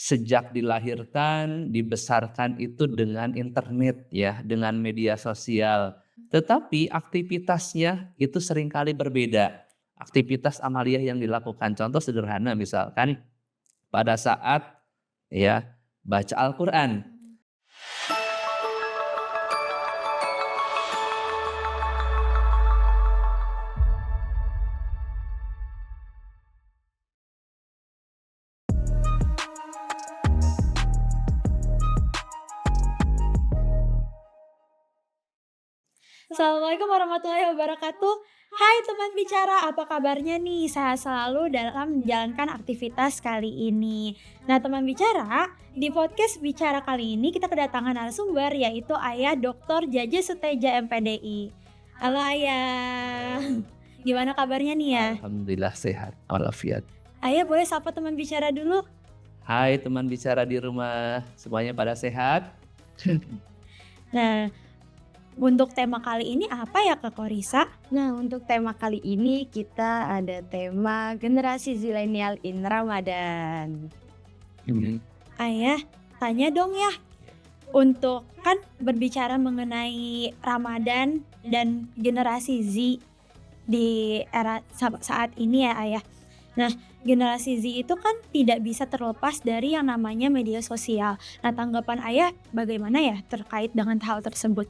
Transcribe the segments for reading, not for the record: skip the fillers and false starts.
sejak dilahirkan, dibesarkan itu dengan internet ya, dengan media sosial. Tetapi aktivitasnya itu seringkali berbeda. Aktivitas amaliyah yang dilakukan, contoh sederhana misalkan pada saat ya baca Al-Quran. Assalamualaikum warahmatullahi wabarakatuh. Hai teman bicara, apa kabarnya nih? Sehat selalu dalam menjalankan aktivitas kali ini. Nah teman bicara, di podcast bicara kali ini kita kedatangan narasumber yaitu Ayah Dr. Jaja Suteja MPDI. Halo Ayah, gimana kabarnya nih ya? Alhamdulillah sehat walafiat. Ayah boleh sapa teman bicara dulu? Hai teman bicara di rumah, semuanya pada sehat? Nah, untuk tema kali ini apa ya Kak Korisa? Nah, untuk tema kali ini kita ada tema generasi zilenial in Ramadan. Ayah, tanya dong ya. Untuk kan berbicara mengenai Ramadan dan generasi Z di era saat ini ya Ayah. Nah, generasi Z itu kan tidak bisa terlepas dari yang namanya media sosial. Nah, tanggapan Ayah bagaimana ya terkait dengan hal tersebut?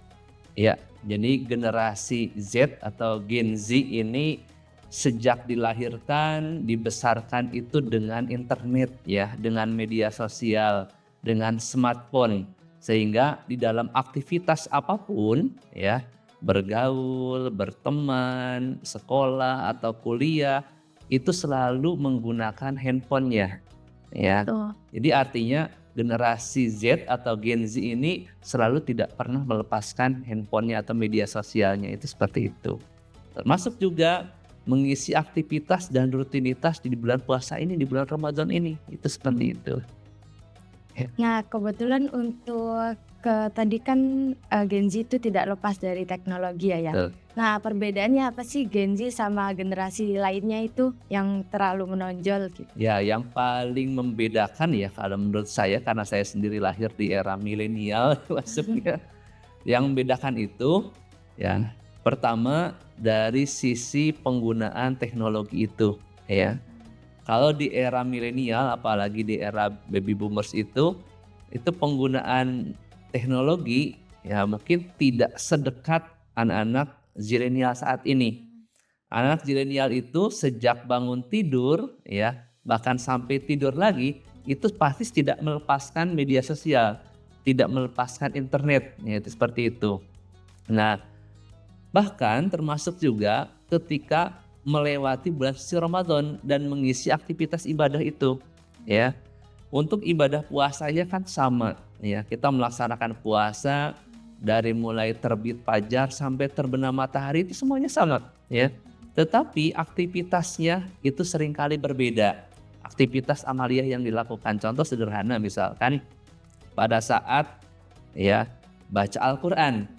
Ya, jadi generasi Z atau Gen Z ini sejak dilahirkan, dibesarkan itu dengan internet ya, dengan media sosial, dengan smartphone. Sehingga di dalam aktivitas apapun ya, bergaul, berteman, sekolah atau kuliah itu selalu menggunakan handphonenya ya. Tuh. Jadi artinya generasi Z atau Gen Z ini selalu tidak pernah melepaskan handphonenya atau media sosialnya, itu seperti itu. Termasuk juga mengisi aktivitas dan rutinitas di bulan puasa ini, di bulan Ramadan ini, itu seperti itu. Nah, kebetulan untuk tadi kan Gen Z itu tidak lepas dari teknologi ya. Betul. Nah, perbedaannya apa sih Gen Z sama generasi lainnya itu yang terlalu menonjol gitu? Ya, yang paling membedakan ya kalau menurut saya, karena saya sendiri lahir di era milenial maksudnya, yang membedakan itu ya pertama dari sisi penggunaan teknologi itu ya. Kalau di era milenial apalagi di era baby boomers itu penggunaan teknologi ya mungkin tidak sedekat anak-anak zilenial saat ini. Anak zilenial itu sejak bangun tidur ya, bahkan sampai tidur lagi itu pasti tidak melepaskan media sosial, tidak melepaskan internet, ya itu seperti itu. Nah, bahkan termasuk juga ketika melewati bulan suci Ramadan dan mengisi aktivitas ibadah itu, ya. Untuk ibadah puasanya kan sama, ya. Kita melaksanakan puasa dari mulai terbit fajar sampai terbenam matahari itu semuanya sama, ya. Tetapi aktivitasnya itu seringkali berbeda. Aktivitas amaliyah yang dilakukan, contoh sederhana misalkan pada saat ya baca Al-Quran.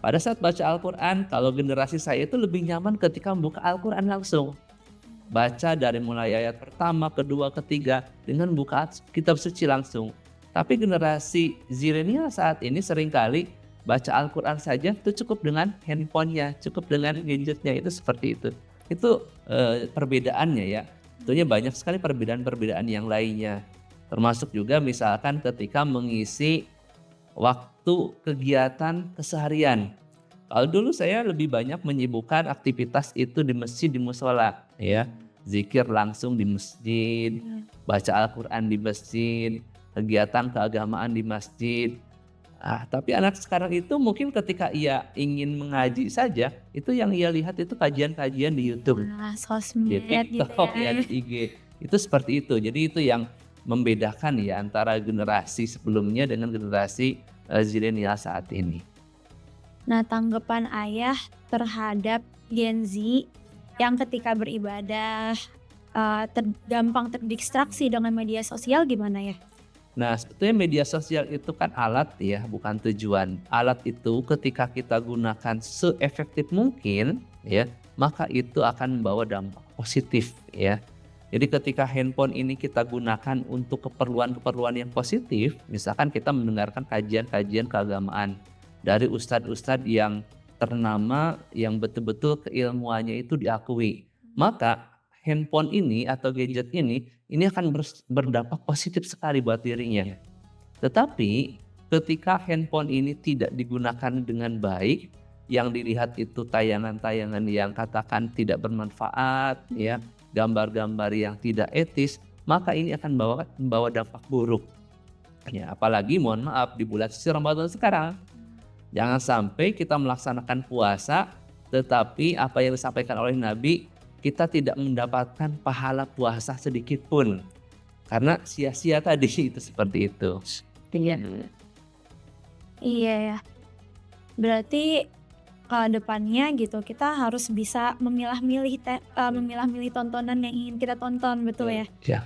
Pada saat baca Al-Quran, kalau generasi saya itu lebih nyaman ketika membuka Al-Quran langsung. Baca dari mulai ayat pertama, kedua, ketiga dengan buka kitab suci langsung. Tapi generasi zilenial saat ini seringkali baca Al-Quran saja itu cukup dengan handphonenya, cukup dengan gadgetnya, itu seperti itu. Itu perbedaannya ya. Tentunya banyak sekali perbedaan-perbedaan yang lainnya. Termasuk juga misalkan ketika mengisi waktu kegiatan keseharian. Kalau dulu saya lebih banyak menyibukkan aktivitas itu di masjid, di musola, ya, zikir langsung di masjid, baca Al-Quran di masjid, kegiatan keagamaan di masjid. Tapi anak sekarang itu mungkin ketika ia ingin mengaji saja, itu yang ia lihat itu kajian-kajian di YouTube, di Sosmed gitu TikTok, ya. ya, di IG. Itu seperti itu. Jadi itu yang membedakan ya antara generasi sebelumnya dengan generasi zilenial saat ini. Nah, tanggapan Ayah terhadap Gen Z yang ketika beribadah gampang terdistraksi dengan media sosial gimana ya? Nah, sebetulnya media sosial itu kan alat ya, bukan tujuan. Alat itu ketika kita gunakan seefektif mungkin ya, maka itu akan membawa dampak positif ya. Jadi ketika handphone ini kita gunakan untuk keperluan-keperluan yang positif, misalkan kita mendengarkan kajian-kajian keagamaan dari ustadz-ustadz yang ternama, yang betul-betul keilmuannya itu diakui, maka handphone ini atau gadget ini akan berdampak positif sekali buat dirinya. Tetapi ketika handphone ini tidak digunakan dengan baik, yang dilihat itu tayangan-tayangan yang katakan tidak bermanfaat, ya, gambar-gambar yang tidak etis, maka ini akan membawa dampak buruk. Ya, apalagi mohon maaf di bulan suci Ramadan sekarang, jangan sampai kita melaksanakan puasa, tetapi apa yang disampaikan oleh Nabi, kita tidak mendapatkan pahala puasa sedikit pun, karena sia-sia tadi itu seperti itu. Iya. Iya ya. Berarti ke depannya gitu kita harus bisa memilah-milih tontonan yang ingin kita tonton, betul ya? Ya.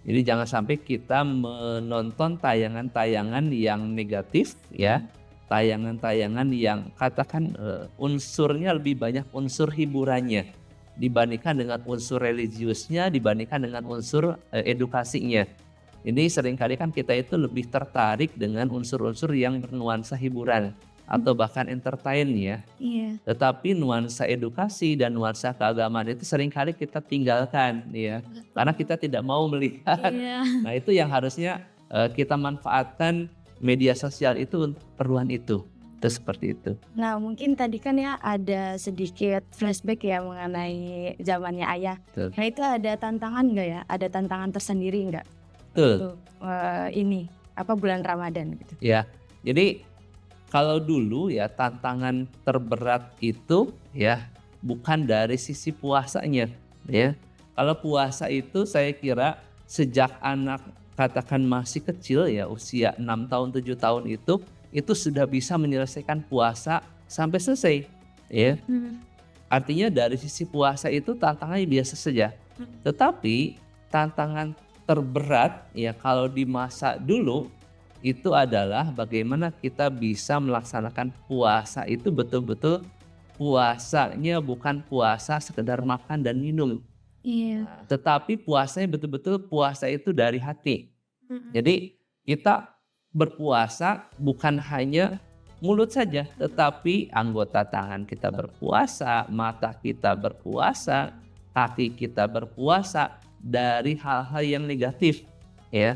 Jadi jangan sampai kita menonton tayangan-tayangan yang negatif, ya, tayangan-tayangan yang katakan unsurnya lebih banyak unsur hiburannya dibandingkan dengan unsur religiusnya, dibandingkan dengan unsur edukasinya. Ini seringkali kan kita itu lebih tertarik dengan unsur-unsur yang bernuansa hiburan atau bahkan entertain, ya. Iya. Tetapi nuansa edukasi dan nuansa keagamaan itu seringkali kita tinggalkan, ya, karena kita tidak mau melihat. Iya. Nah, itu yang harusnya kita manfaatkan media sosial itu untuk keperluan itu seperti itu. Nah mungkin tadi kan ya ada sedikit flashback ya mengenai zamannya ayah. Betul. Nah itu ada tantangan nggak ya? Ada tantangan tersendiri nggak? Betul. Untuk ini apa bulan Ramadan gitu? Ya, jadi kalau dulu ya tantangan terberat itu ya bukan dari sisi puasanya, ya. Kalau puasa itu saya kira sejak anak katakan masih kecil, ya, usia 6 tahun 7 tahun itu sudah bisa menyelesaikan puasa sampai selesai, ya. Artinya dari sisi puasa itu tantangannya biasa saja. Tetapi tantangan terberat ya kalau di masa dulu itu adalah bagaimana kita bisa melaksanakan puasa itu betul-betul puasanya bukan puasa sekedar makan dan minum. Iya. Tetapi puasanya betul-betul puasa itu dari hati. Jadi kita berpuasa bukan hanya mulut saja, tetapi anggota tangan kita berpuasa, mata kita berpuasa, kaki kita berpuasa dari hal-hal yang negatif, ya.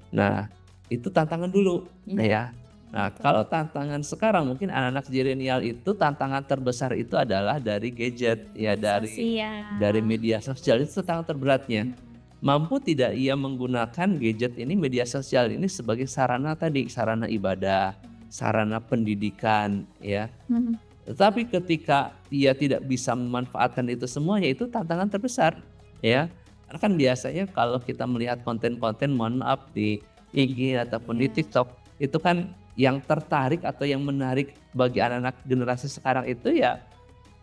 Nah, itu tantangan dulu, ya. Nah, kalau tantangan sekarang mungkin anak-anak zilenial itu tantangan terbesar itu adalah dari gadget, ya, dari media sosial, itu tantangan terberatnya. Mampu tidak ia menggunakan gadget ini, media sosial ini sebagai sarana ibadah, sarana pendidikan, ya. Tetapi ketika ia tidak bisa memanfaatkan itu semuanya, itu tantangan terbesar, ya. Karena kan biasanya kalau kita melihat konten-konten mohon maaf di IG ataupun di TikTok, itu kan yang tertarik atau yang menarik bagi anak-anak generasi sekarang itu ya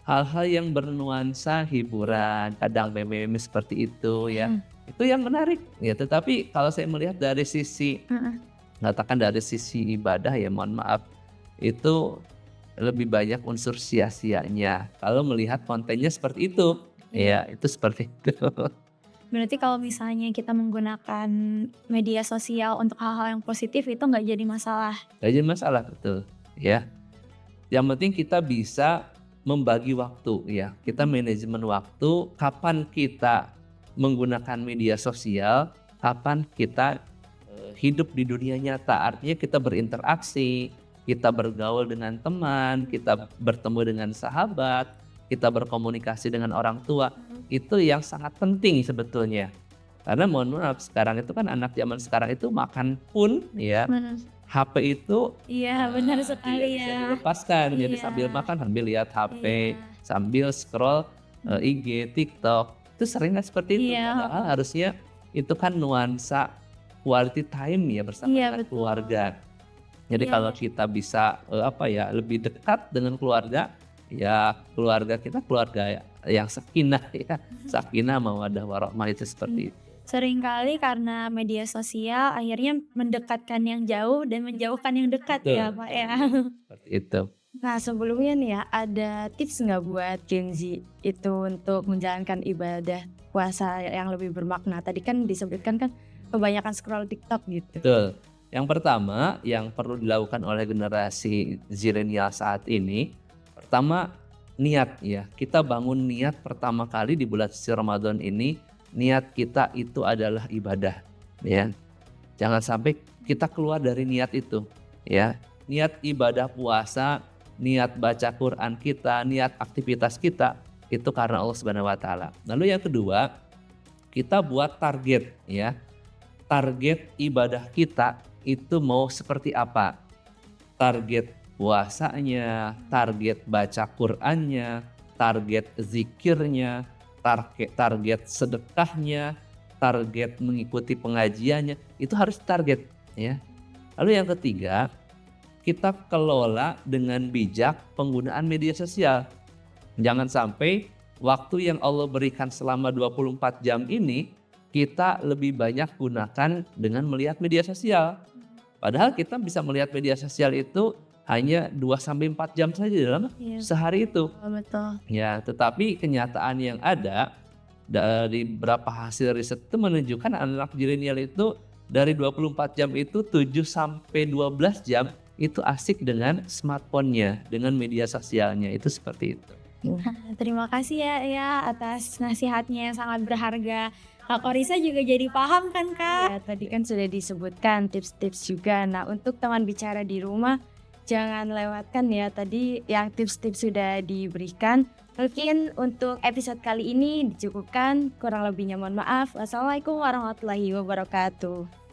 hal-hal yang bernuansa hiburan, kadang meme-meme seperti itu, ya. Itu yang menarik, ya. Tetapi kalau saya melihat dari sisi katakan dari sisi ibadah, ya mohon maaf, itu lebih banyak unsur sia-sianya kalau melihat kontennya seperti itu, ya, itu seperti itu. Berarti kalau misalnya kita menggunakan media sosial untuk hal-hal yang positif itu nggak jadi masalah. Nggak jadi masalah, betul, ya. Yang penting kita bisa membagi waktu, ya. Kita manajemen waktu, kapan kita menggunakan media sosial, kapan kita hidup di dunia nyata. Artinya kita berinteraksi, kita bergaul dengan teman, kita bertemu dengan sahabat, kita berkomunikasi dengan orang tua. Itu yang sangat penting sebetulnya. Karena mohon maaf, sekarang itu kan anak zaman sekarang itu makan pun, ya, HP itu benar sekali, bisa ya. dilepaskan. Jadi sambil makan sambil lihat HP, sambil scroll IG, TikTok. Itu seringnya seperti itu. Padahal harusnya itu kan nuansa quality time, ya, bersama dengan keluarga. Jadi kalau kita bisa lebih dekat dengan keluarga, ya keluarga kita keluarga yang sakinah, ya, sakinah mawaddah warahmah, itu seperti itu. Seringkali karena media sosial akhirnya mendekatkan yang jauh dan menjauhkan yang dekat. Betul. Ya Pak, ya. Seperti itu. Nah sebelumnya nih ya, ada tips nggak buat Gen Z itu untuk menjalankan ibadah puasa yang lebih bermakna? Tadi kan disebutkan kan kebanyakan scroll TikTok gitu. Betul. Yang pertama yang perlu dilakukan oleh generasi zilenial saat ini, pertama niat ya. Kita bangun niat pertama kali di bulan suci Ramadan ini, niat kita itu adalah ibadah ya. Jangan sampai kita keluar dari niat itu ya. Niat ibadah puasa, niat baca Quran kita, niat aktivitas kita itu karena Allah Subhanahu wa taala. Lalu yang kedua, kita buat target ya. Target ibadah kita itu mau seperti apa? Target puasanya, target baca Qur'annya, target zikirnya, target sedekahnya, target mengikuti pengajiannya, itu harus target ya. Lalu yang ketiga, kita kelola dengan bijak penggunaan media sosial. Jangan sampai waktu yang Allah berikan selama 24 jam ini kita lebih banyak gunakan dengan melihat media sosial. Padahal kita bisa melihat media sosial itu hanya 2-4 jam saja dalam sehari itu. Betul. Ya, tetapi kenyataan yang ada dari beberapa hasil riset itu menunjukkan anak zilenial itu dari 24 jam itu 7-12 jam itu asik dengan smartphone-nya, dengan media sosialnya, itu seperti itu. Terima kasih ya atas nasihatnya yang sangat berharga. Kak Korisa juga jadi paham kan Kak? Ya, tadi kan sudah disebutkan tips-tips juga. Nah, untuk teman bicara di rumah jangan lewatkan ya tadi yang tips-tips sudah diberikan. Mungkin untuk episode kali ini dicukupkan, kurang lebihnya mohon maaf. Wassalamualaikum warahmatullahi wabarakatuh.